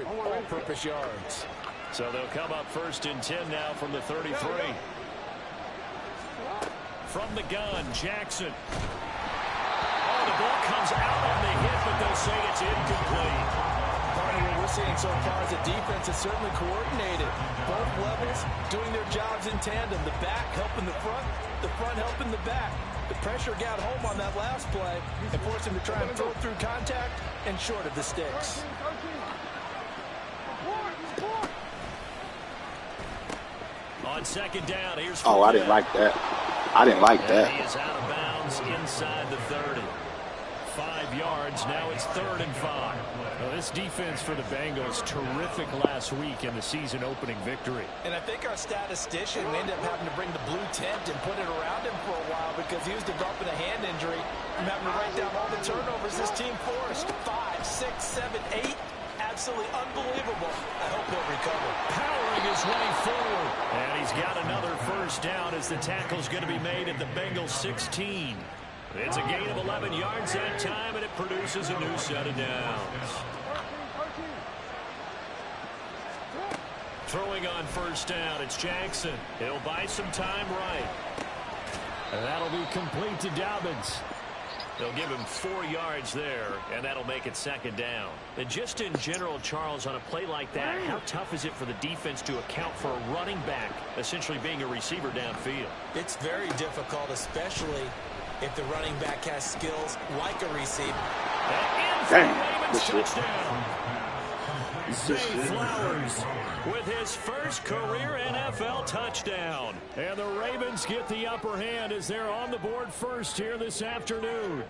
100 all-purpose yards. So they'll come up 1st and 10 now from the 33. From the gun, Jackson. Oh, the ball comes out on the hit, but they'll say it's incomplete. Part of what we're seeing so far is the defense is certainly coordinated. Both levels doing their jobs in tandem. The back helping the front helping the back. The pressure got home on that last play and forced him to try and throw through contact and short of the sticks. On 2nd down, here's Oh, I didn't like that. I didn't like that. He is out of bounds inside the 30. 5 yards. Now it's 3rd and 5. Well, this defense for the Bengals, terrific last week in the season opening victory. And I think our statistician ended up having to bring the blue tent and put it around him for a while because he was developing a hand injury from having to write down all the turnovers this team forced. 5, 6, 7, 8. Absolutely unbelievable. I hope he'll recover. Powering his way forward. And he's got another 1st down as the tackle's going to be made at the Bengals 16. It's a gain of 11 yards that time, and it produces a new set of downs. Throwing on 1st down, it's Jackson. He'll buy some time right. And that'll be complete to Dobbins. They'll give him 4 yards there, and that'll make it 2nd down. And just in general, Charles, on a play like that, how tough is it for the defense to account for a running back essentially being a receiver downfield? It's very difficult, especially if the running back has skills like a receiver. Dang. Touchdown. Zay Flowers with his first career NFL touchdown. And the Ravens get the upper hand as they're on the board first here this afternoon.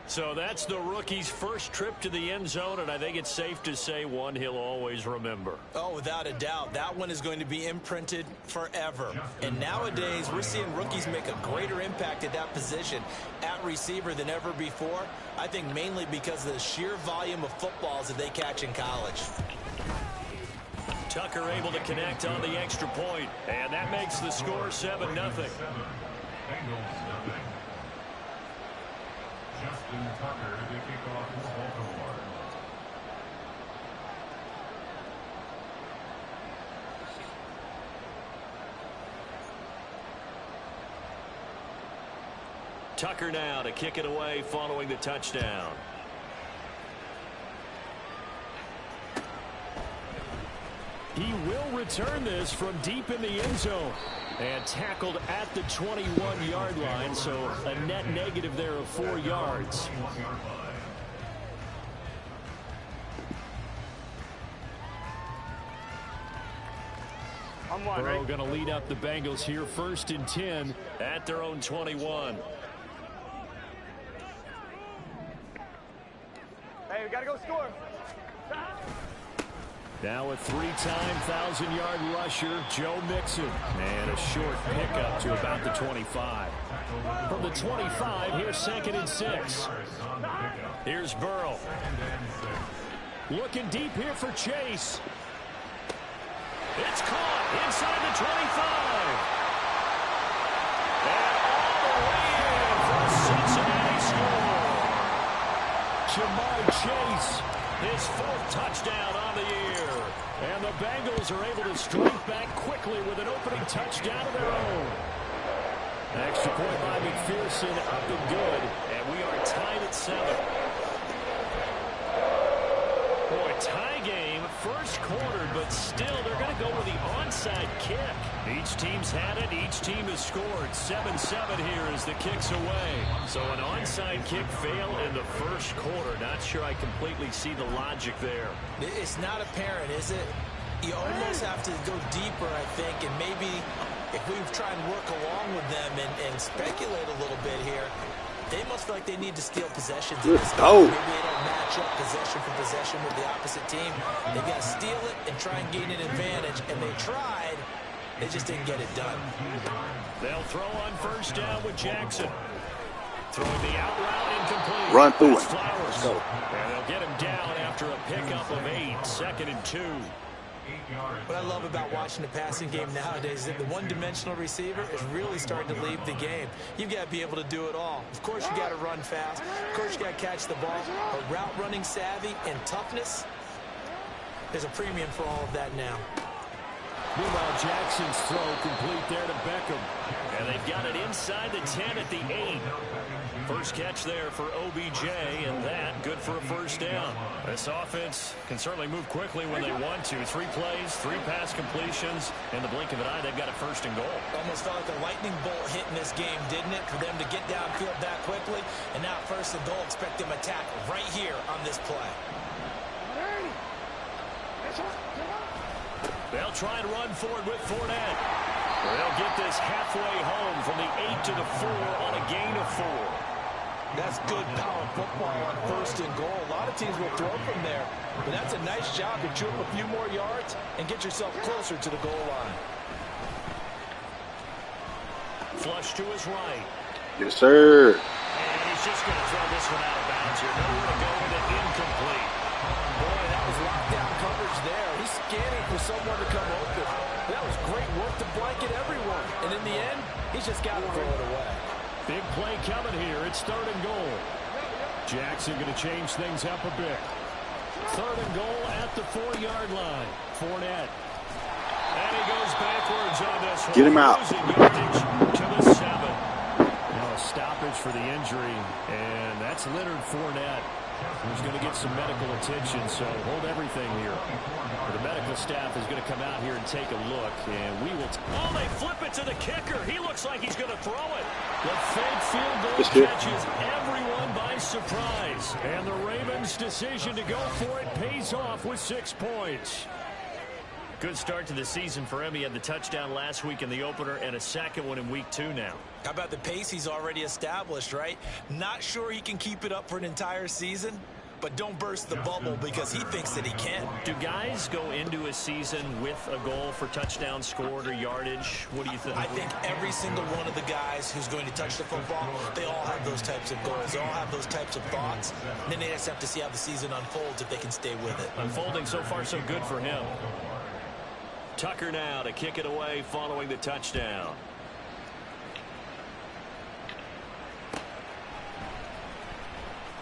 So that's the rookie's first trip to the end zone, and I think it's safe to say one he'll always remember. Oh, without a doubt. That one is going to be imprinted forever. And nowadays, we're seeing rookies make a greater impact at that position at receiver than ever before. I think mainly because of the sheer volume of footballs that they catch in college. Tucker able to connect on the extra point, and that makes the score 7-0. Justin Tucker to kick off for Baltimore. Tucker now to kick it away following the touchdown. He will return this from deep in the end zone. And tackled at the 21-yard line, so a net negative there of 4 yards. Burrow going to lead up the Bengals here 1st and 10 at their own 21. Hey, we got to go score. Now a 3-time 1,000-yard rusher, Joe Mixon. And a short pickup to about the 25. From the 25, here's 2nd and 6. Here's Burrow. Looking deep here for Chase. It's caught inside the 25. And all the way in for a Cincinnati score. Jamar Chase. His 4th touchdown on the year. And the Bengals are able to strike back quickly with an opening touchdown of their own. Extra point by McPherson, up and good. And we are tied at 7. Boy, tie game, 1st quarter, but still they're going to go with the onside kick. Each team's had it. Each team has scored. 7-7 here as the kick's away. So an onside kick fail in the 1st quarter. Not sure I completely see the logic there. It's not apparent, is it? You almost have to go deeper, I think, and maybe if we try and work along with them and speculate a little bit here, they must feel like they need to steal possessions. Maybe they don't match up possession for possession with the opposite team. They've got to steal it and try and gain an advantage, and they tried. They just didn't get it done. They'll throw on 1st down with Jackson. Throwing the out route incomplete. Run through it. Flowers. And they'll get him down after a pickup of 8. 2nd and 2. What I love about watching the passing game nowadays is that the one-dimensional receiver is really starting to leave the game. You've got to be able to do it all. Of course, you got to run fast. Of course, you got to catch the ball. But route running savvy and toughness, There's a premium for all of that now. Meanwhile, Jackson's throw complete there to Beckham. And they've got it inside the 10 at the 8. First catch there for OBJ, and that good for a first down. This offense can certainly move quickly when they want to. 3 plays, 3 pass completions. In the blink of an eye, they've got a first and goal. Almost felt like a lightning bolt hit in this game, didn't it? For them to get downfield that quickly. And now first and goal, expect them to attack right here on this play. They'll try and run forward with Fournette. They'll get this halfway home from the 8 to the 4 on a gain of 4. That's good power football on first and goal. A lot of teams will throw from there, but that's a nice job to chew up a few more yards and get yourself closer to the goal line. Flush to his right. Yes, sir. And he's just going to throw this one out of bounds here. Nowhere to go with it, incomplete. Boy, that was lockdown coverage there. He's scanning for someone to come open. That was great work to blanket everyone. And in the end, he's just got to throw it away. Big play coming here. It's 3rd and goal. Jackson going to change things up a bit. 3rd and goal at the 4-yard line. Fournette. And he goes backwards on this one. Get him out. Losing yardage to the 7. Now a stoppage for the injury, and that's Leonard Fournette, who's going to get some medical attention, so hold everything here. The medical staff is going to come out here and take a look, and we will... Oh, they flip it to the kicker. He looks like he's going to throw it. The fake field goal catches everyone by surprise, and the Ravens' decision to go for it pays off with 6 points. Good start to the season for him. He had the touchdown last week in the opener and a second one in week 2 now. How about the pace he's already established, right? Not sure he can keep it up for an entire season, but don't burst the bubble because he thinks that he can. Do guys go into a season with a goal for touchdown scored or yardage? What do you think? I think every single one of the guys who's going to touch the football, they all have those types of goals. They all have those types of thoughts. And then they just have to see how the season unfolds if they can stay with it. Unfolding so far so good for him. Tucker now to kick it away following the touchdown.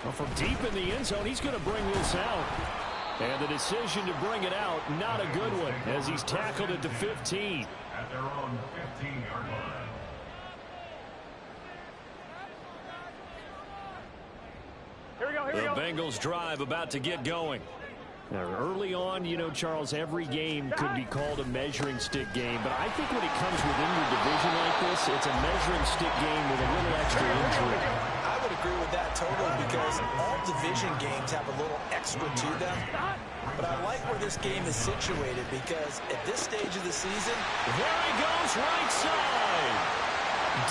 Well, from deep in the end zone, he's going to bring this out. And the decision to bring it out, not a good one, as he's tackled at the 15. At their own 15-yard line. The Bengals drive about to get going. Now, early on, you know, Charles, every game could be called a measuring stick game. But I think when it comes within your division like this, it's a measuring stick game with a little extra intrigue. I would agree with that totally because all division games have a little extra to them. But I like where this game is situated because at this stage of the season, there he goes, right side.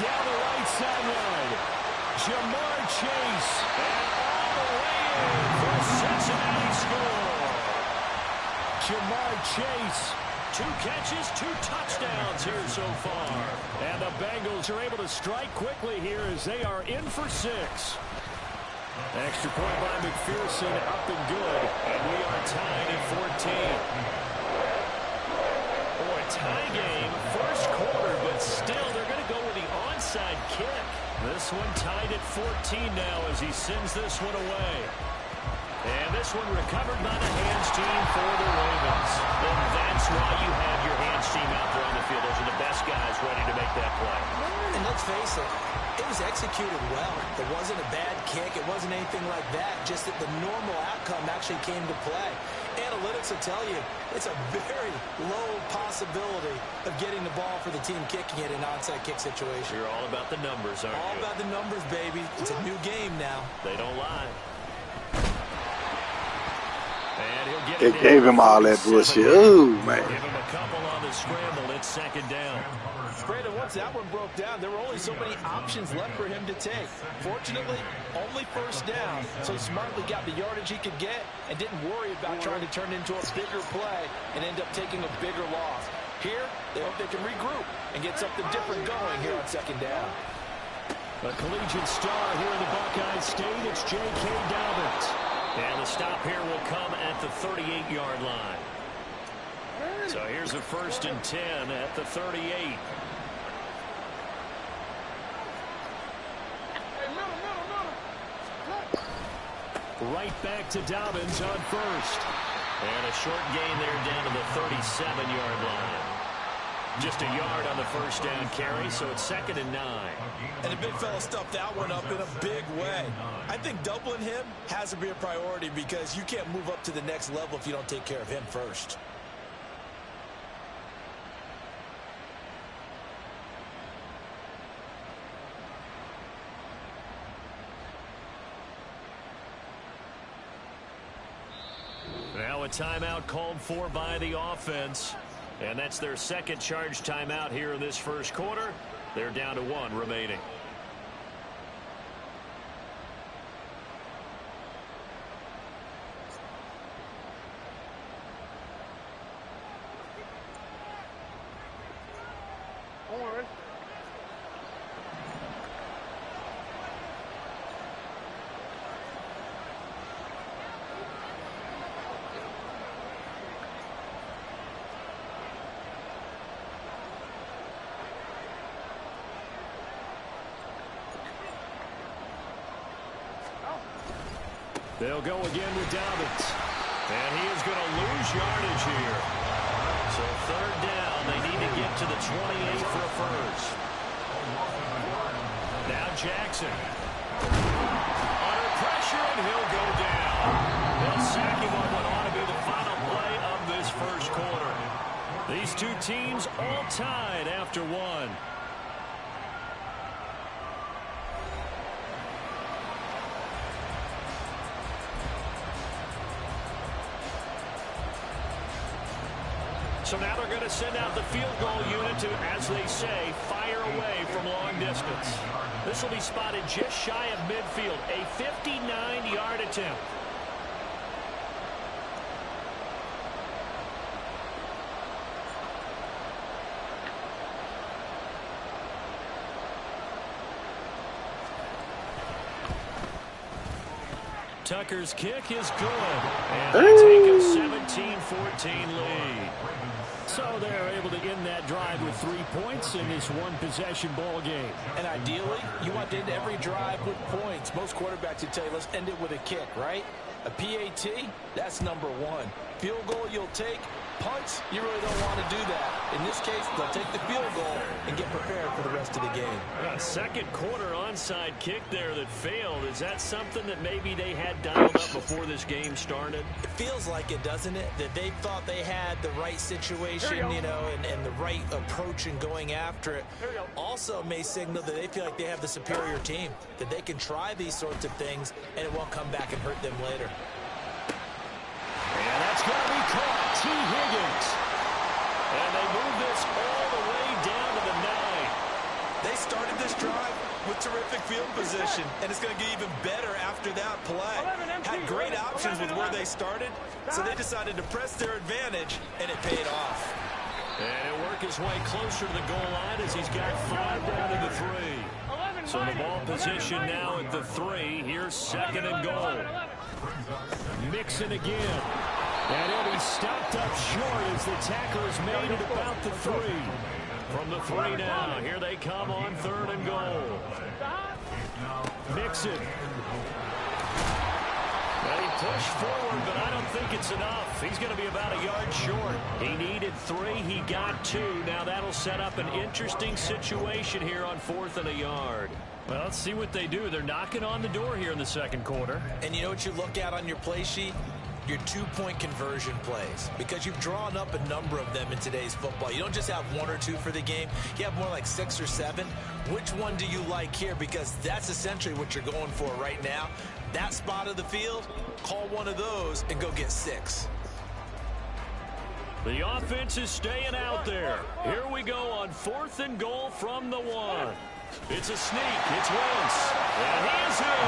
Down the right sideline. Jamar Chase. And all the way in for a Cincinnati score. Jamar Chase, 2 catches, 2 touchdowns here so far. And the Bengals are able to strike quickly here as they are in for 6. Extra point by McPherson, up and good. And we are tied at 14. Boy, tie game, first quarter, but still they're going to go with the onside kick. This one tied at 14 now as he sends this one away. And this one recovered by the hands team for the Ravens. And that's why you have your hands team out there on the field. Those are the best guys ready to make that play. and let's face it, it was executed well. It wasn't a bad kick. It wasn't anything like that. Just that the normal outcome actually came to play. Analytics will tell you it's a very low possibility of getting the ball for the team kicking it in an onside kick situation. You're all about the numbers, aren't you? All about the numbers, baby. It's a new game now. They don't lie. And he'll get They gave him all that bullshit. Ooh, man. Give him a couple on the scramble. It's second down. Brandon, once that one broke down, there were only so many options left for him to take. Fortunately, only first down, so smartly got the yardage he could get and didn't worry about trying to turn it into a bigger play and end up taking a bigger loss. Here, they hope they can regroup and get something different going here on second down. A collegiate star here in the Buckeye State, it's J.K. Dobbins. And the stop here will come at the 38-yard line. So here's a 1st and 10 at the 38. Right back to Dobbins on first. And a short gain there down to the 37-yard line. Just a yard on the first down carry, so it's 2nd and 9. And the big fella stuffed that one up in a big way. I think doubling him has to be a priority because you can't move up to the next level if you don't take care of him first. Now a timeout called for by the offense. And that's their second charge timeout here in this first quarter. They're down to 1 remaining. They'll go again with Dobbins. And he is going to lose yardage here. So 3rd down. They need to get to the 28 for a first. Now Jackson. Under pressure, and he'll go down. They'll sack him on what ought to be the final play of this first quarter. These two teams all tied after 1. So now they're going to send out the field goal unit to, as they say, fire away from long distance. This will be spotted just shy of midfield, a 59-yard attempt. Tucker's kick is good. And they take a 17-14 lead. So they're able to end that drive with 3 points in this one-possession ball game. And ideally, you want to end every drive with points. Most quarterbacks would tell you, let's end it with a kick, right? A PAT, that's number 1. Field goal you'll take. Punts, you really don't want to do that. In this case, they'll take the field goal and get prepared for the rest of the game. A second quarter onside kick there that failed. Is that something that maybe they had dialed up before this game started? It feels like it, doesn't it? That they thought they had the right situation, you know, and the right approach in going after it. Also may signal that they feel like they have the superior team, that they can try these sorts of things and it won't come back and hurt them later. And that's going to be caught. T. Higgins. And they move this all the way down to the 9. They started this drive with terrific field position, and it's going to get even better after that play. Had great options with where they started, so they decided to press their advantage, and it paid off. And he'll work his way closer to the goal line as he's got 5 down to the 3. So the ball position now at the 3. Here's 2nd and goal. Mixon again. And he'll be stopped up short as the tackle is made at about the 3. From the 3 now, here they come on 3rd and goal. Mixon. Well, he pushed forward, but I don't think it's enough. He's going to be about a yard short. He needed 3. He got 2. Now that'll set up an interesting situation here on 4th and a yard. Well, let's see what they do. They're knocking on the door here in the second quarter. And you know what you look at on your play sheet? Your 2-point conversion plays, because you've drawn up a number of them in today's football. You don't just have 1 or 2 for the game. You have more like 6 or 7. Which one do you like here? Because that's essentially what you're going for right now. That spot of the field, call one of those and go get 6. The offense is staying out there. Here we go on 4th and goal from the 1. It's a sneak. It's Wentz. And he is in.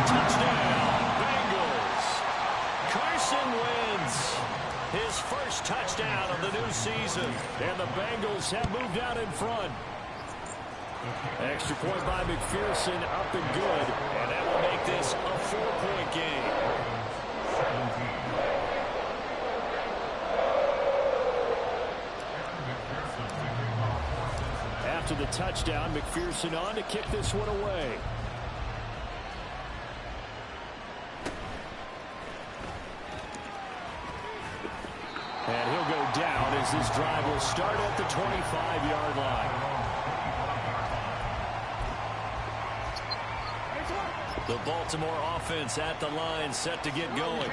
Touchdown, Bengals. Carson Wentz, his first touchdown of the new season. And the Bengals have moved out in front. Extra point by McPherson, up and good. And that will make this a 4-point game. After the touchdown, McPherson on to kick this one away. And he'll go down as this drive will start at the 25-yard line. The Baltimore offense at the line, set to get going.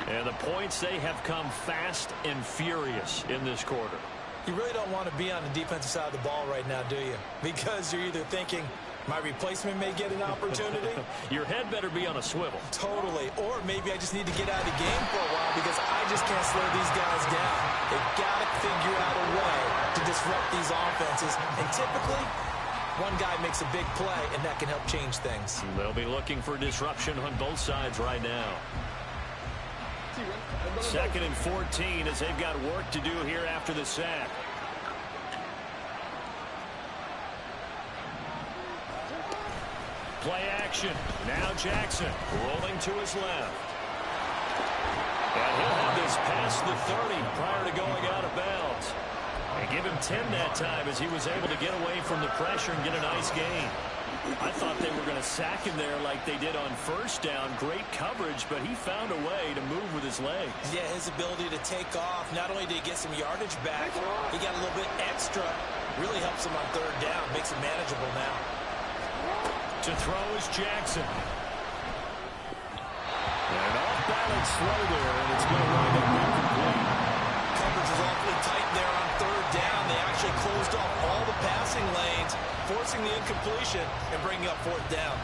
And the points, they have come fast and furious in this quarter. You really don't want to be on the defensive side of the ball right now, do you? Because you're either thinking, my replacement may get an opportunity. Your head better be on a swivel. Totally. Or maybe I just need to get out of the game for a while because I just can't slow these guys down. They've got to figure out a way to disrupt these offenses. And typically, one guy makes a big play, and that can help change things. They'll be looking for disruption on both sides right now. 2nd and 14 as they've got work to do here after the sack. Play action. Now Jackson rolling to his left. And he'll have this past the 30 prior to going out of bounds. And give him 10 that time as he was able to get away from the pressure and get a nice gain. I thought they were going to sack him there like they did on first down. Great coverage, but he found a way to move with his legs. Yeah, his ability to take off. Not only did he get some yardage back, he got a little bit extra. Really helps him on 3rd down. Makes it manageable now. To throw is Jackson. And off-balance throw there, and it's going to wind up incomplete. Coverage is awfully tight there on 3rd down. They actually closed off all the passing lanes, forcing the incompletion and bringing up 4th down.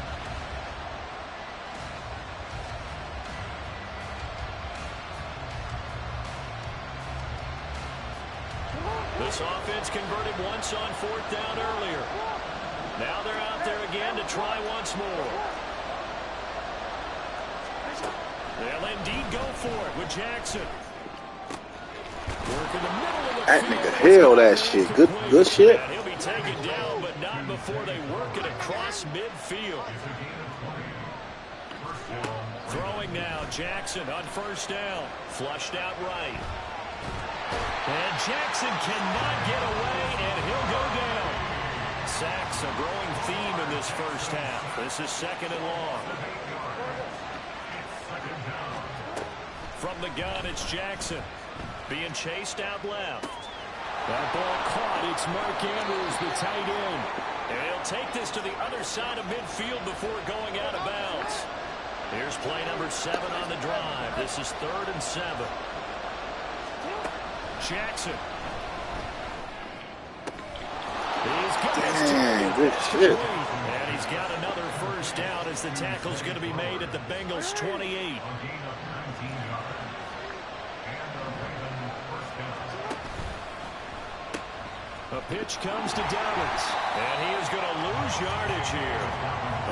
This offense converted once on 4th down earlier. Now they're out there again to try once more. They'll indeed go for it with Jackson. Work in the middle of the That field. nigga held that shit. Good shit. And he'll be taken down, but not before they work it across midfield. Throwing now, Jackson on 1st down. Flushed out right. And Jackson cannot get away, and he'll go down. Sacks, a growing theme in this first half. This is 2nd and long. From the gun, it's Jackson. Being chased out left. That ball caught. It's Mark Andrews, the tight end. And he'll take this to the other side of midfield before going out of bounds. Here's play number 7 on the drive. This is 3rd and 7. Jackson. Dang, good shit. And he's got another first down as the tackle's going to be made at the Bengals 28. A pitch comes to Dobbins, and he is going to lose yardage here.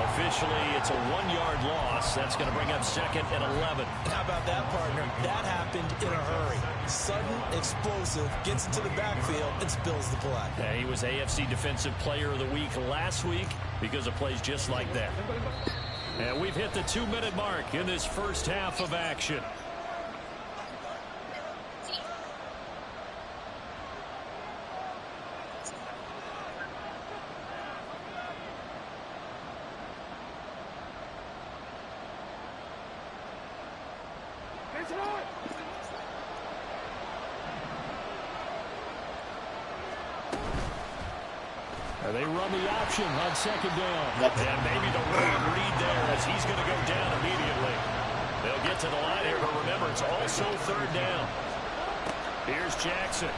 Officially, it's a 1-yard loss. That's going to bring up 2nd and 11. How about that, partner? That happened in a hurry. Sudden, explosive, gets into the backfield, and spills the play. Yeah, he was AFC Defensive Player of the Week last week because of plays just like that. And we've hit the 2-minute mark in this first half of action. And they run the option on 2nd down. And maybe the right read there as he's going to go down immediately. They'll get to the line here, but remember, it's also 3rd down. Here's Jackson.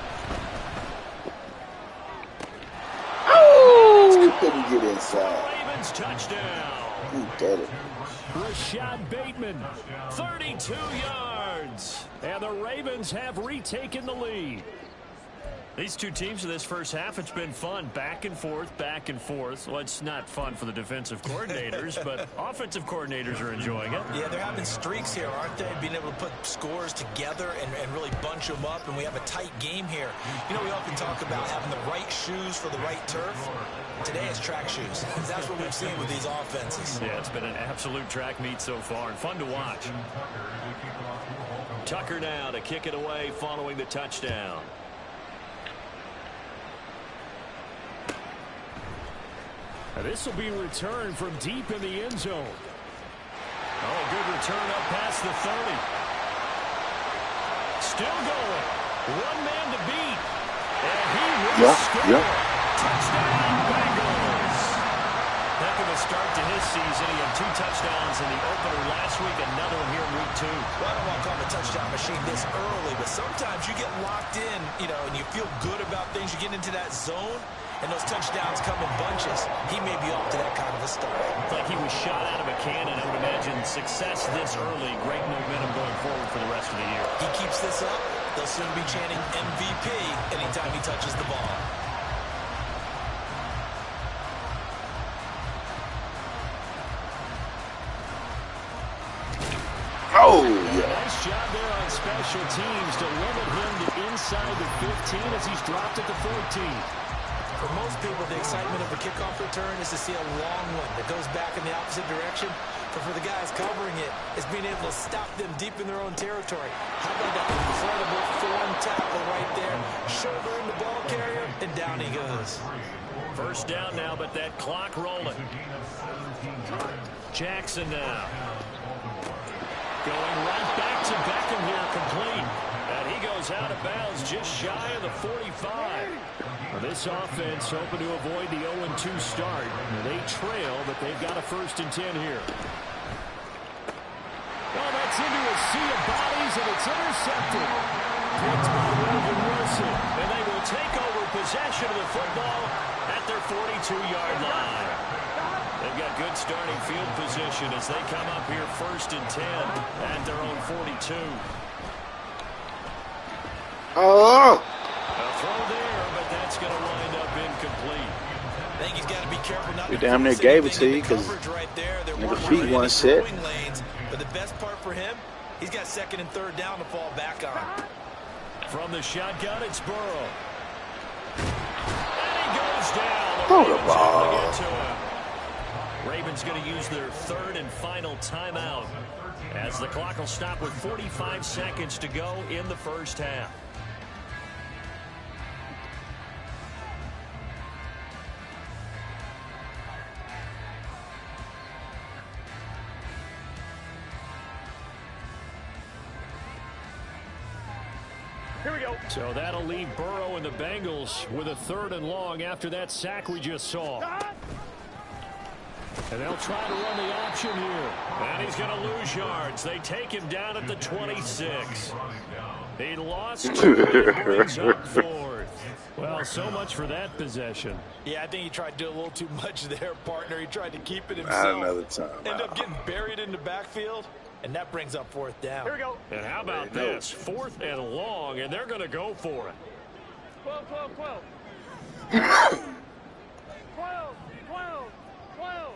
Oh, couldn't get inside. Ravens touchdown. Who did it? Rashad Bateman, 32 yards. And the Ravens have retaken the lead. These two teams in this first half, it's been fun. Back and forth, back and forth. Well, it's not fun for the defensive coordinators, but offensive coordinators are enjoying it. Yeah, they're having streaks here, aren't they? Being able to put scores together and really bunch them up, and we have a tight game here. You know, we often talk about having the right shoes for the right turf. Today it's track shoes. That's what we've seen with these offenses. Yeah, it's been an absolute track meet so far, and fun to watch. Tucker now to kick it away following the touchdown. This will be returned from deep in the end zone. Oh, good return up past the 30. Still going. One man to beat. And he will score. Touchdown, Bengals. Heck of a start to his season. He had 2 touchdowns in the opener last week, another one here in week 2. Well, I don't want to call him a touchdown machine this early, but sometimes you get locked in, and you feel good about things. You get into that zone, and those touchdowns come in bunches. He may be off to that kind of a start. It's like he was shot out of a cannon. I would imagine success this early, great momentum going forward for the rest of the year. He keeps this up, they'll soon be chanting MVP anytime he touches the ball. Oh, yeah. Nice job there on special teams to limit him to inside the 15 as he's dropped at the 14. For most people, the excitement of a kickoff return is to see a long one that goes back in the opposite direction. But for the guys covering it, it's being able to stop them deep in their own territory. How about that incredible form tackle right there? Shoulder in the ball carrier, and down he goes. First down now, but that clock rolling. Jackson now. Going right back to Beckham here, complete. And he goes out of bounds just shy of the 45. Well, this offense hoping to avoid the 0-2 start. They trail, but they've got a 1st and 10 here. Oh, that's into a sea of bodies, and it's intercepted. Picked by Logan Wilson. And they will take over possession of the football at their 42-yard line. They've got good starting field position as they come up here 1st and 10 at their own 42. Oh! A throw there, but that's going to wind up incomplete. I think he's got to be careful not We to damn near miss gave it to anything in you the 'cause coverage right there. They're nigga working feet in wasn't the set. throwing lanes, but the best part for him, he's got 2nd and 3rd down to fall back on. From the shotgun, it's Burrow. And he goes down. Throw the Ravens ball. able to get to him. Ravens going to use their 3rd and final timeout as the clock will stop with 45 seconds to go in the first half. Here we go. So that'll leave Burrow and the Bengals with a 3rd and long after that sack we just saw. And they'll try to run the option here. And he's going to lose yards. They take him down at the 26. He lost 2 and brings up 4th. Well, so much for that possession. Yeah, I think he tried to do a little too much there, partner. He tried to keep it Not himself. another time. End up getting buried in the backfield, and that brings up 4th down. Here we go. And how about this? 4th and long, and they're going to go for it. 12, 12, 12. 12, 12, 12.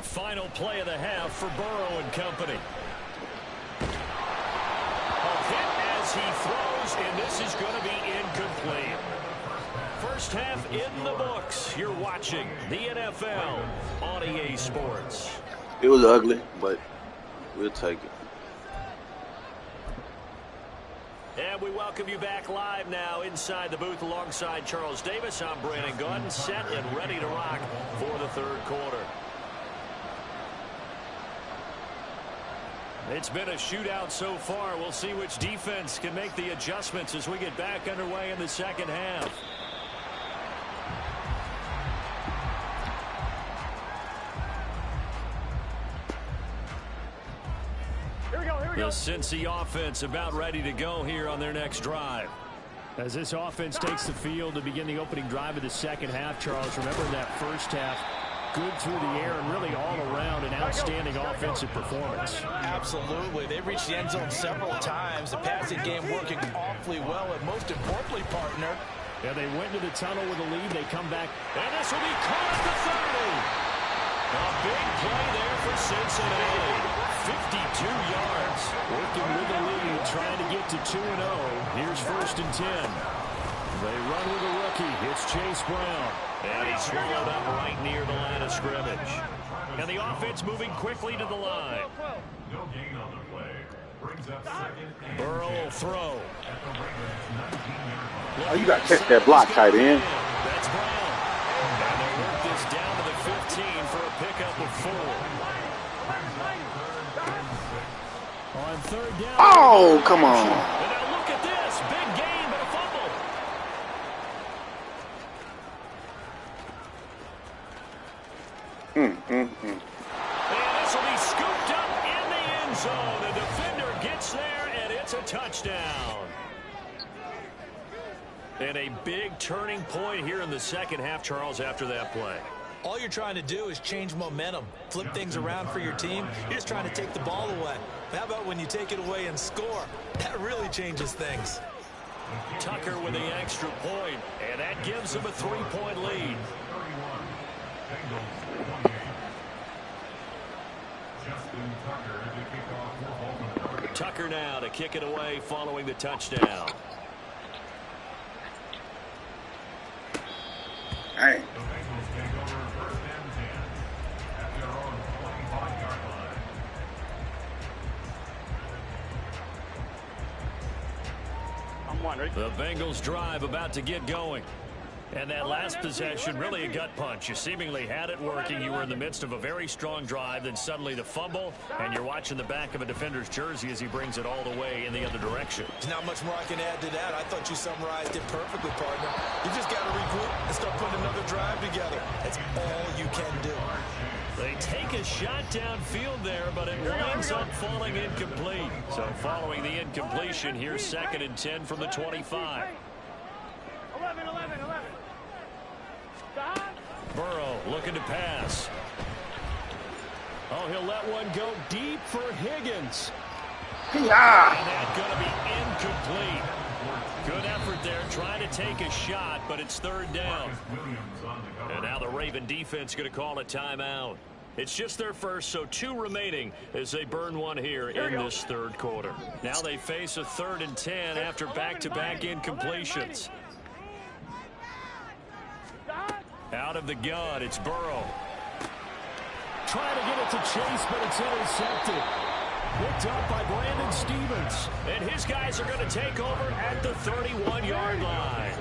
Final play of the half for Burrow and company. A hit as he throws, and this is going to be incomplete. First half in the books. You're watching the NFL on EA Sports. It was ugly, but we'll take it. And we welcome you back live now inside the booth alongside Charles Davis. I'm Brandon Gaudin, set and ready to rock for the 3rd quarter. It's been a shootout so far. We'll see which defense can make the adjustments as we get back underway in the second half. Here we go. Here we The go. Cincy offense about ready to go here on their next drive. As this offense takes the field to begin the opening drive of the second half, Charles, remember that first half, good through the air and really all around an outstanding offensive performance. Absolutely. They reached the end zone several times. The passing game working awfully well, and most importantly, partner. Yeah, they went to the tunnel with a lead. They come back. And this will be caught at the 30. A big play there for Cincinnati. 52 yards. Working with the lead, trying to get to 2-0. Here's 1st and 10. They run with a rookie. It's Chase Brown. And he's swallowed up right near the line of scrimmage. And the offense moving quickly to the line. No gain on the play. Brings up second and Burrow will throw. Oh, you got to catch that block, tight end. That's Brown. And they'll work this down to the 15 for a pickup of 4. On third down. Oh, come on. And now look at this. Big gain, but a fumble. And this will be scooped up in the end zone. The defender gets there, and it's a touchdown. And a big turning point here in the second half, Charles, after that play. All you're trying to do is change momentum, flip things around for your team. You're just trying to take the ball away. How about when you take it away and score? That really changes things. Tucker with the extra point, and that gives him a 3-point lead. 31. Bengals 28. Justin Tucker to kick off for Baltimore. Tucker now to kick it away following the touchdown. Hey. The Bengals take over first and 10 at their own 25-yard line. The Bengals drive about to get going. And that last possession, really a gut punch. You seemingly had it working. You were in the midst of a very strong drive. Then suddenly the fumble, and you're watching the back of a defender's jersey as he brings it all the way in the other direction. There's not much more I can add to that. I thought you summarized it perfectly, partner. You just got to regroup and start putting another drive together. That's all you can do. They take a shot downfield there, but it winds up falling incomplete. So following the incompletion, here's 2nd and 10 from the 25. 11. Burrow looking to pass. Oh, he'll let one go deep for Higgins. Yeah. And that's going to be incomplete. Good effort there, trying to take a shot, but it's 3rd down. Williams on the cover. And now the Raven defense going to call a timeout. It's just their first, so 2 remaining as they burn one here in this 3rd quarter. Now they face a 3rd and 10 after back-to-back incompletions. Out of the gun, it's Burrow. Trying to get it to Chase, but it's intercepted. Picked up by Brandon Stevens. And his guys are going to take over at the 31-yard line.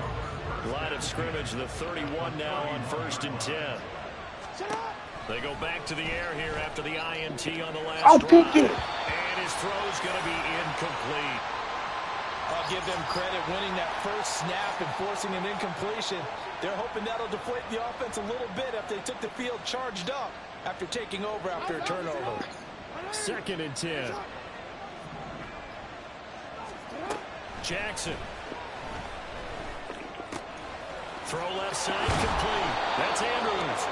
Line of scrimmage, the 31 now on 1st and 10. They go back to the air here after the INT on the last drive. And his throw's going to be incomplete. I'll give them credit winning that first snap and forcing an incompletion. They're hoping that'll deflate the offense a little bit after they took the field charged up after taking over after a turnover. 2nd and 10. Jackson. Throw left side complete. That's Andrews.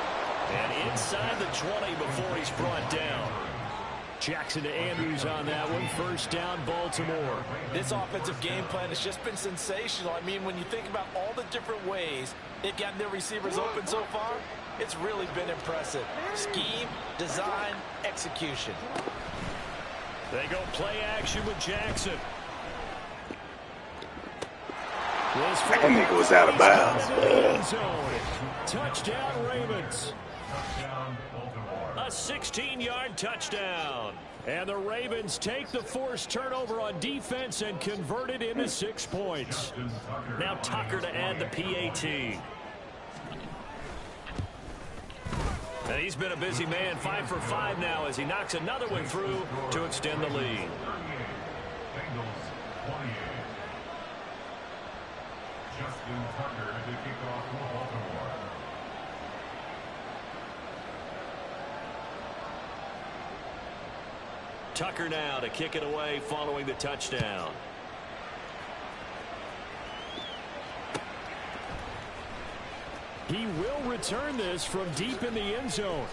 And inside the 20 before he's brought down. Jackson to Andrews on that one. 1st down, Baltimore. This offensive game plan has just been sensational. I mean, when you think about all the different ways they've gotten their receivers open so far, it's really been impressive. Scheme, design, execution. They go play action with Jackson. That nigga was out of bounds. Touchdown, Ravens. Touchdown, Baltimore. A 16-yard touchdown. And the Ravens take the forced turnover on defense and convert it into 6 points. Justin Tucker. Now Tucker to add the PAT. And he's been a busy man, 5 for 5 now as he knocks another one through to extend the lead. 38. Bengals 28. Justin Tucker to kick off for Baltimore. Tucker now to kick it away following the touchdown. He will return this from deep in the end zone.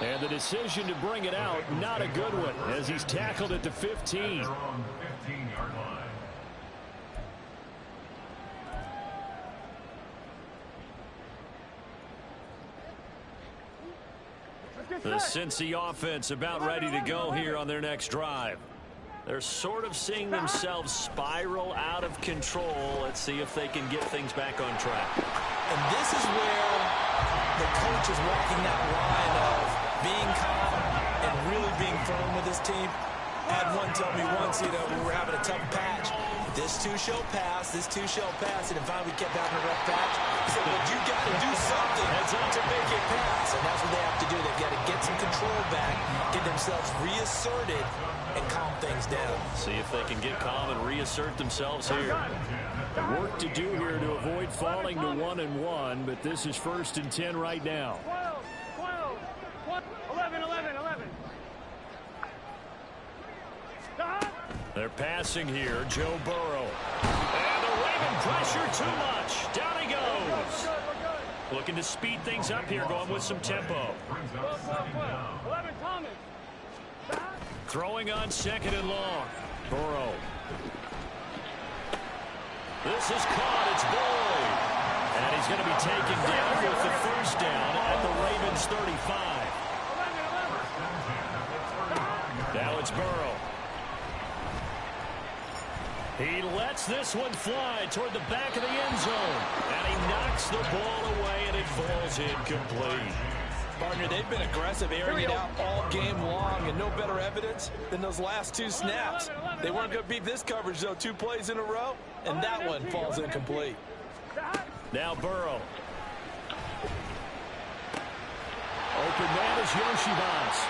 And the decision to bring it out, not a good one, as he's tackled at the 15. They're on the 15-yard line. The Cincy offense about ready to go here on their next drive. They're sort of seeing themselves spiral out of control. Let's see if they can get things back on track. And this is where the coach is walking that line of being calm and really being firm with his team. Had one tell me once, we were having a tough patch. This too shall pass. This too shall pass. And if we kept having a rough patch, he said, well, you got to do something to make it pass. And that's what they have to do. They've got to get some control back, get themselves reasserted, and calm things down. See if they can get calm and reassert themselves here. Work to do here to avoid falling to 1-1, but this is 1st and 10 right now. 12, 11. Stop. They're passing here, Joe Burrow. And the Raven pressure too much. Down he goes. Looking to speed things up here, going with some tempo. 12. 11, Thomas. Stop. Throwing on 2nd and long. Burrow. This is caught. It's Boyd. And he's going to be taken down with the 1st down at the Ravens 35. 11. Now it's Burrow. He lets this one fly toward the back of the end zone. And he knocks the ball away, and it falls incomplete. Partner, they've been aggressive, airing it out all game long, and no better evidence than those last 2 snaps. They weren't going to beat this coverage, though, 2 plays in a row, and that one falls incomplete. Now Burrow. Open man is Yoshibas.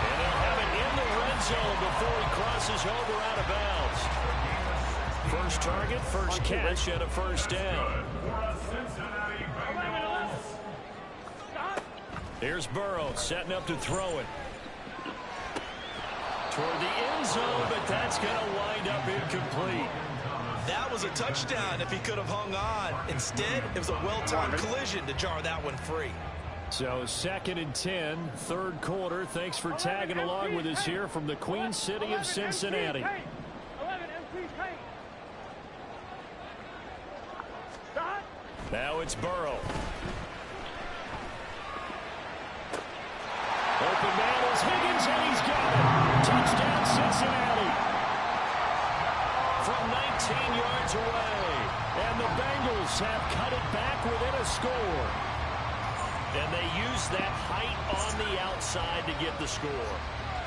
And they'll have it in the red zone before he crosses over out of bounds. First target, first catch, and a 1st down. Here's Burrow setting up to throw it. Toward the end zone, but that's going to wind up incomplete. That was a touchdown if he could have hung on. Instead, it was a well-timed collision to jar that one free. So 2nd and 10, 3rd quarter. Thanks for tagging along with us here from the Queen City of Cincinnati. 11 MP paint. Stop. Now it's Burrow. Open man is Higgins, and he's got it. Touchdown, Cincinnati. From 19 yards away. And the Bengals have cut it back within a score. And they use that height on the outside to get the score.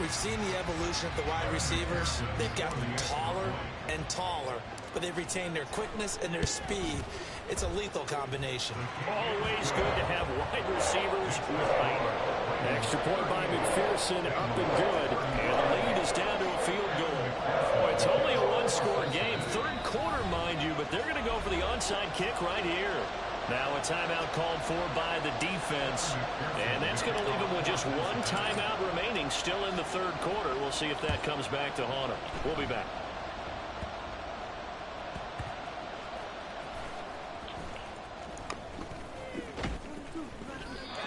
We've seen the evolution of the wide receivers. They've gotten taller and taller, but they've retained their quickness and their speed. It's a lethal combination. Always good to have wide receivers with height. Extra point by McPherson, up and good. And the lead is down to a field goal. Boy, it's only a 1-score game. 3rd quarter, mind you, but they're going to go for the onside kick right here. Now a timeout called for by the defense. And that's going to leave them with just 1 timeout remaining still in the 3rd quarter. We'll see if that comes back to haunt them. We'll be back.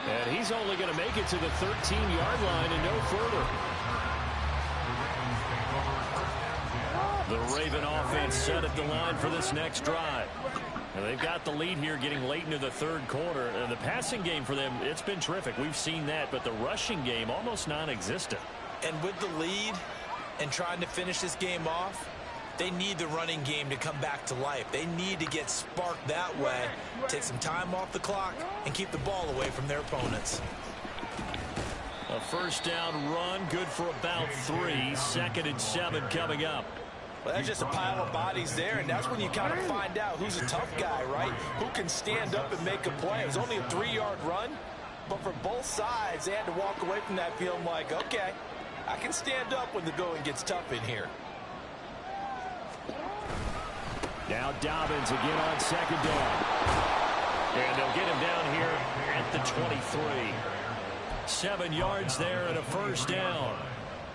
And he's only going to make it to the 13-yard line and no further. The Raven offense set at the line for this next drive. And they've got the lead here getting late into the 3rd quarter. And the passing game for them, it's been terrific. We've seen that, but the rushing game almost non-existent. And with the lead and trying to finish this game off, they need the running game to come back to life. They need to get sparked that way, take some time off the clock, and keep the ball away from their opponents. A 1st down run, good for about 3. 2nd and 7 coming up. Well, that's just a pile of bodies there, and that's when you kind of find out who's a tough guy, right? Who can stand up and make a play. It was only a 3-yard run, but for both sides, they had to walk away from that feeling like, okay, I can stand up when the going gets tough in here. Now Dobbins again on 2nd down. And they'll get him down here at the 23. 7 yards there and a 1st down.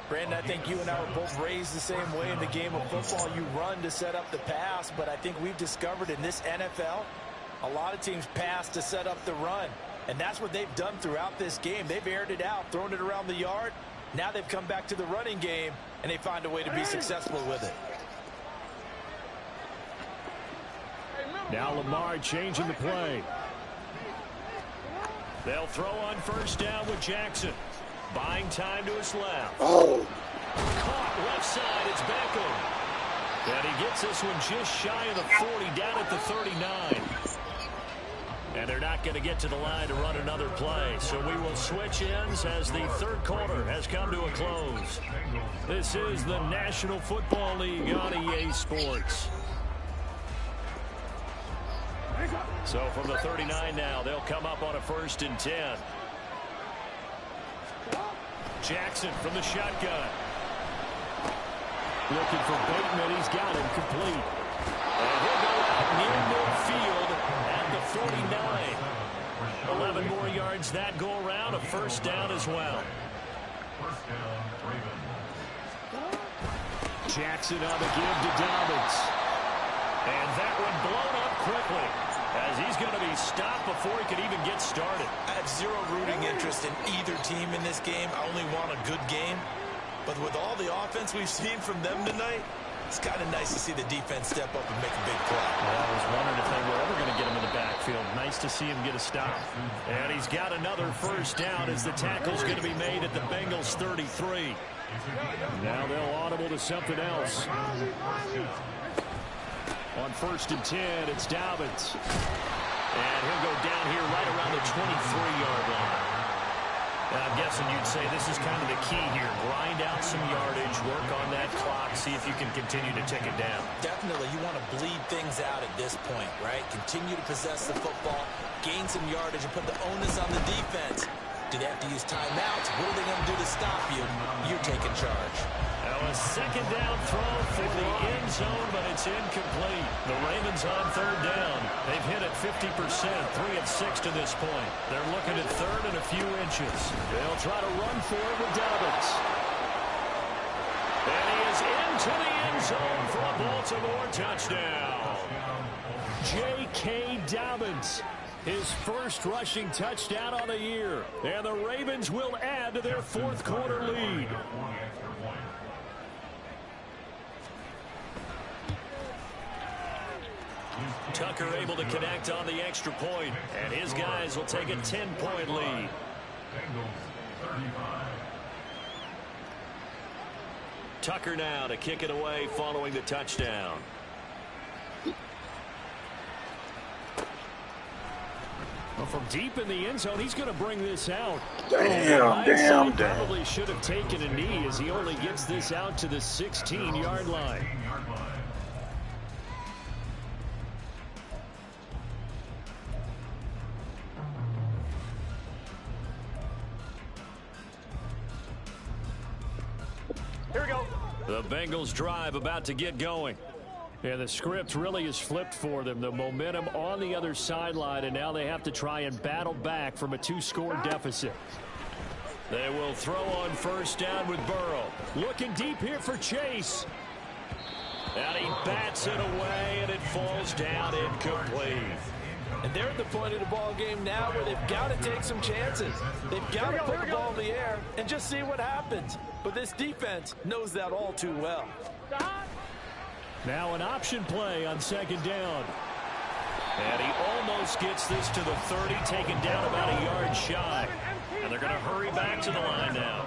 Brandon, I think you and I were both raised the same way in the game of football. You run to set up the pass, but I think we've discovered in this NFL, a lot of teams pass to set up the run. And that's what they've done throughout this game. They've aired it out, thrown it around the yard. Now they've come back to the running game, and they find a way to be successful with it. Now Lamar changing the play. They'll throw on 1st down with Jackson. Buying time to his left. Oh. Caught left side. It's Beckham. And he gets this one just shy of the 40, down at the 39. And they're not going to get to the line to run another play. So we will switch ends as the third quarter has come to a close. This is the National Football League on EA Sports. So from the 39 now, they'll come up on a 1st and 10. Jackson from the shotgun. Looking for Bateman. He's got him complete. And he'll go out near midfield at the 49. 11 more yards that go around. A 1st down as well. Jackson on the give to Dobbins. And that one blown up quickly, as he's going to be stopped before he can even get started. I have zero rooting interest in either team in this game. I only want a good game. But with all the offense we've seen from them tonight, it's kind of nice to see the defense step up and make a big play. Well, I was wondering if they were ever going to get him in the backfield. Nice to see him get a stop. And he's got another 1st down as the tackle's going to be made at the Bengals 33. Now they'll audible to something else. On 1st and 10, it's Dobbins. And he'll go down here right around the 23-yard line. And I'm guessing you'd say this is kind of the key here. Grind out some yardage, work on that clock, see if you can continue to tick it down. Definitely, you want to bleed things out at this point, right? Continue to possess the football, gain some yardage, and put the onus on the defense. Do they have to use timeouts? What are they going to do to stop you? You're taking charge. Now a 2nd down throw for the end zone, but it's incomplete. The Ravens on 3rd down. They've hit it 50%, 3 of 6 to this point. They're looking at 3rd and a few inches. They'll try to run for it with Dobbins. And he is into the end zone for a Baltimore touchdown. J.K. Dobbins. His 1st rushing touchdown on the year. And the Ravens will add to their 4th quarter lead. Tucker able to connect on the extra point, and his guys will take a 10-point lead. Tucker now to kick it away following the touchdown. Well, from deep in the end zone, he's going to bring this out. Damn. Probably should have taken a knee as he only gets this out to the 16-yard line. Here we go. The Bengals drive about to get going. Yeah, the script really is flipped for them. The momentum on the other sideline, and now they have to try and battle back from a 2-score deficit. They will throw on 1st down with Burrow. Looking deep here for Chase. And he bats it away, and it falls down incomplete. And they're at the point of the ball game now where they've got to take some chances. They've got to put the ball in the air and just see what happens. But this defense knows that all too well. Now an option play on 2nd down. And he almost gets this to the 30, taken down about a yard shy. And they're going to hurry back to the line now.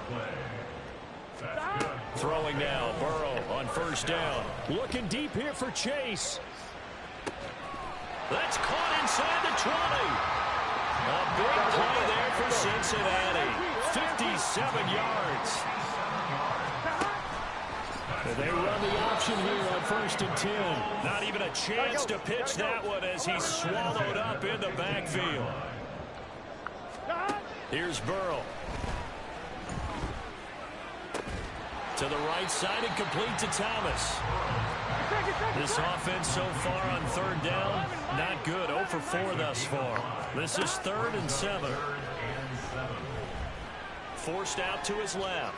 Throwing now, Burrow on 1st down. Looking deep here for Chase. That's caught inside the 20. A big play there for Cincinnati. 57 yards. They run the option here on 1st and 10. Not even a chance to pitch that one as he's swallowed up in the backfield. Here's Burrow. To the right side and complete to Thomas. This offense so far on 3rd down, not good. 0 for 4 thus far. This is 3rd and 7. Forced out to his left.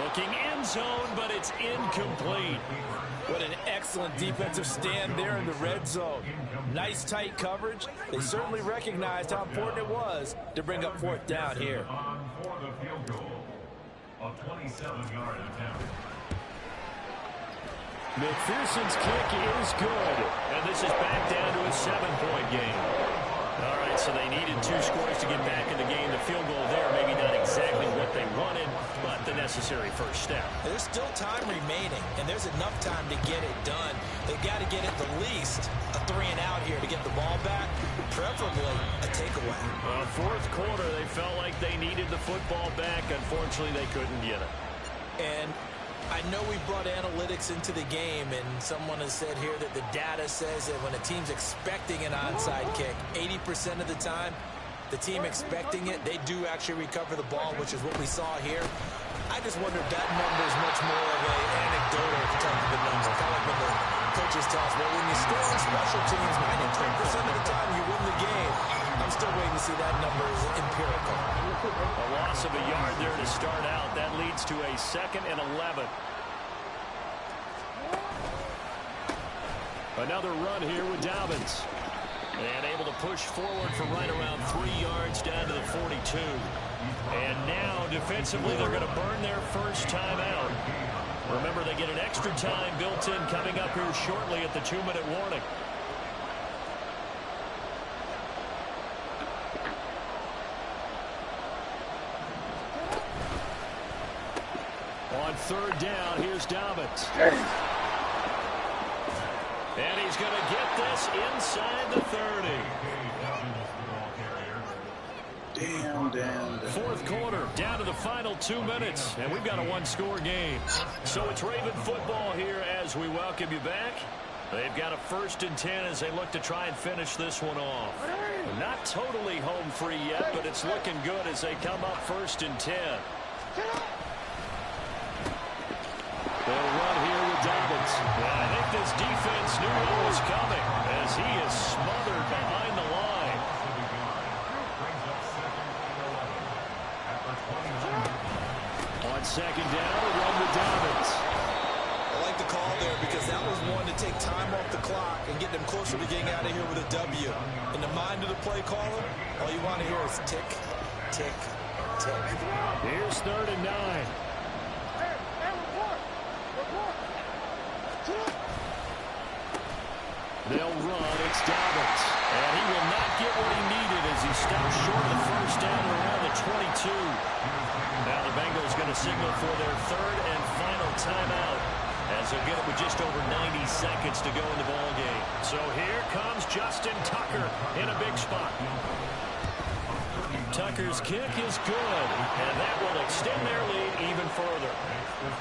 Looking end zone, but it's incomplete. What an excellent defensive stand there in the red zone. Nice tight coverage. They certainly recognized how important it was to bring up 4th down here. For the field goal, a 27-yard attempt. McPherson's kick is good. And this is back down to a 7-point game. All right, so they needed 2 scores to get back in the game. The field goal there, maybe not exactly what they wanted, but the necessary first step. There's still time remaining, and there's enough time to get it done. They got to get at the least a 3-and-out here to get the ball back, preferably a takeaway. Fourth quarter, they felt like they needed the football back. Unfortunately, they couldn't get it. And I know we brought analytics into the game, and someone has said here that the data says that when a team's expecting an onside kick, 80% of the time, the team expecting it, they do actually recover the ball, which is what we saw here. I just wonder if that number is much more of an anecdotal type of a number. Kind of like when the coaches tell us, well, when you score on special teams, 93% of the time you win the game. I'm still waiting to see that number is empirical. A loss of a yard there to start out. That leads to a 2nd and 11. Another run here with Dobbins. And able to push forward for right around 3 yards down to the 42. And now, defensively, they're going to burn their first time out. Remember, they get an extra time built in coming up here shortly at the 2-minute warning. On 3rd down, here's Dobbins. And he's going to get this inside the 30. Damn. Fourth quarter, down to the final 2 minutes, and we've got a one-score game. So it's Raven football here as we welcome you back. They've got a 1st and 10 as they look to try and finish this one off. Not totally home free yet, but it's looking good as they come up 1st and 10. They'll run here with Dobbins. Well, I think this defense knew what was coming as he is smothered behind the line. On 2nd down, a run with Dobbins. I like the call there because that was one to take time off the clock and get them closer to getting out of here with a W. In the mind of the play caller, all you want to hear is tick, tick, tick. Here's 3rd and 9. They'll run. It's Dobbins. And he will not get what he needed as he stops short of the first down around the 22. Now the Bengals going to signal for their 3rd and final timeout as they'll get it with just over 90 seconds to go in the ballgame. So here comes Justin Tucker in a big spot. Tucker's kick is good, and that will extend their lead even further.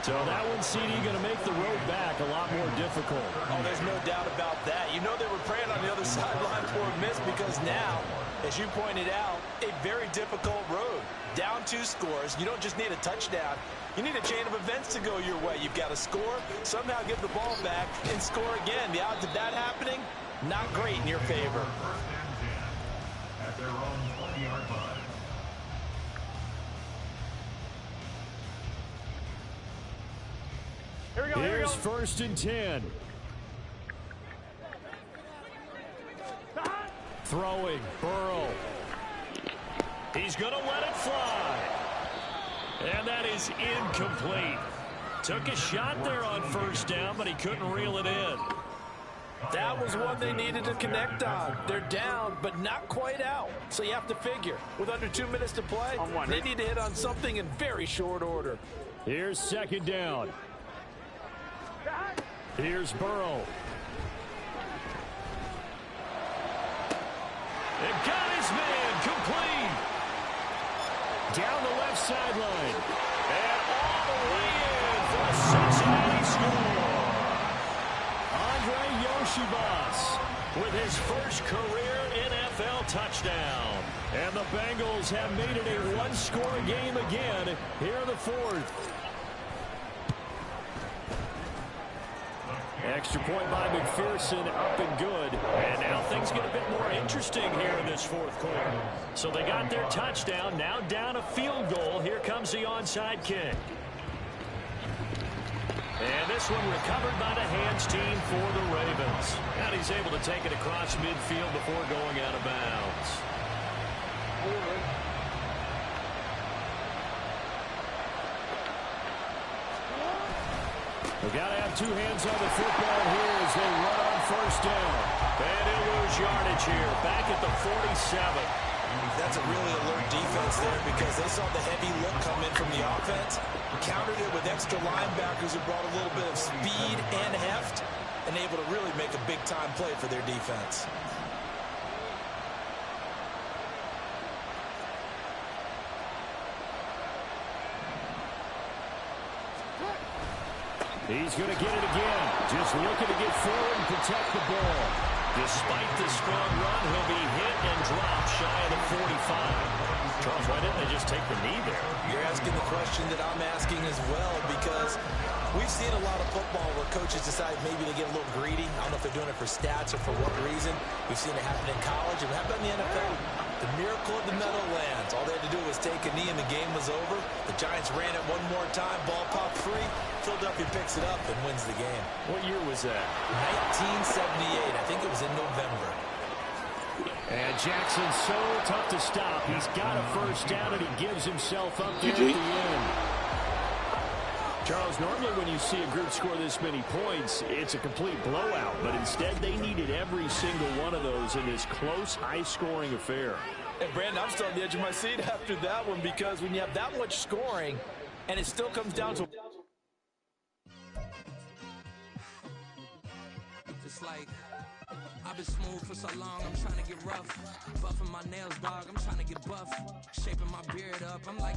So that one, CD, going to make the road back a lot more difficult. Oh, there's no doubt about that. You know they were praying on the other sideline for a miss because now, as you pointed out, a very difficult road. Down 2 scores. You don't just need a touchdown. You need a chain of events to go your way. You've got to score, somehow get the ball back, and score again. The odds of that happening, not great in your favor. At their own 20-yard line. Here's 1st and 10. Throwing, Burrow. He's going to let it fly. And that is incomplete. Took a shot there on 1st down, but he couldn't reel it in. That was one they needed to connect on. They're down, but not quite out. So you have to figure, with under 2 minutes to play, they need to hit on something in very short order. Here's 2nd down. Here's Burrow. And got his man complete. Down the left sideline. And all the way in for a Cincinnati score. Andre Yoshibas with his first career NFL touchdown. And the Bengals have made it a one-score game again here in the 4th. Extra point by McPherson, up and good. And now things get a bit more interesting here in this 4th quarter. So they got their touchdown, now down a field goal. Here comes the onside kick. And this one recovered by the hands team for the Ravens. And he's able to take it across midfield before going out of bounds. They've got to have 2 hands on the football here as they run on 1st down. And he'll lose yardage here, back at the 47. That's a really alert defense there because they saw the heavy look come in from the offense, countered it with extra linebackers who brought a little bit of speed and heft, and able to really make a big-time play for their defense. He's going to get it again. Just looking to get forward and protect the ball. Despite the strong run, he'll be hit and dropped shy of the 45. Charles, why didn't they just take the knee there? You're asking the question that I'm asking as well, because we've seen a lot of football where coaches decide maybe to get a little greedy. I don't know if they're doing it for stats or for what reason. We've seen it happen in college. It happened in the NFL. The miracle of the Meadowlands. All they had to do was take a knee and the game was over. The Giants ran it one more time. Ball popped free. Philadelphia picks it up and wins the game. What year was that? 1978. I think it was in November. And Jackson's so tough to stop. He's got a first down, and he gives himself up there at the end. Charles, normally when you see a group score this many points, it's a complete blowout. But instead, they needed every single one of those in this close, high-scoring affair. And, Brandon, I'm still on the edge of my seat after that one, because when you have that much scoring and it still comes down to... Just like... I've been smooth for so long, I'm trying to get rough. Buffing my nails, dog, I'm trying to get buff. Shaping my beard up, I'm like...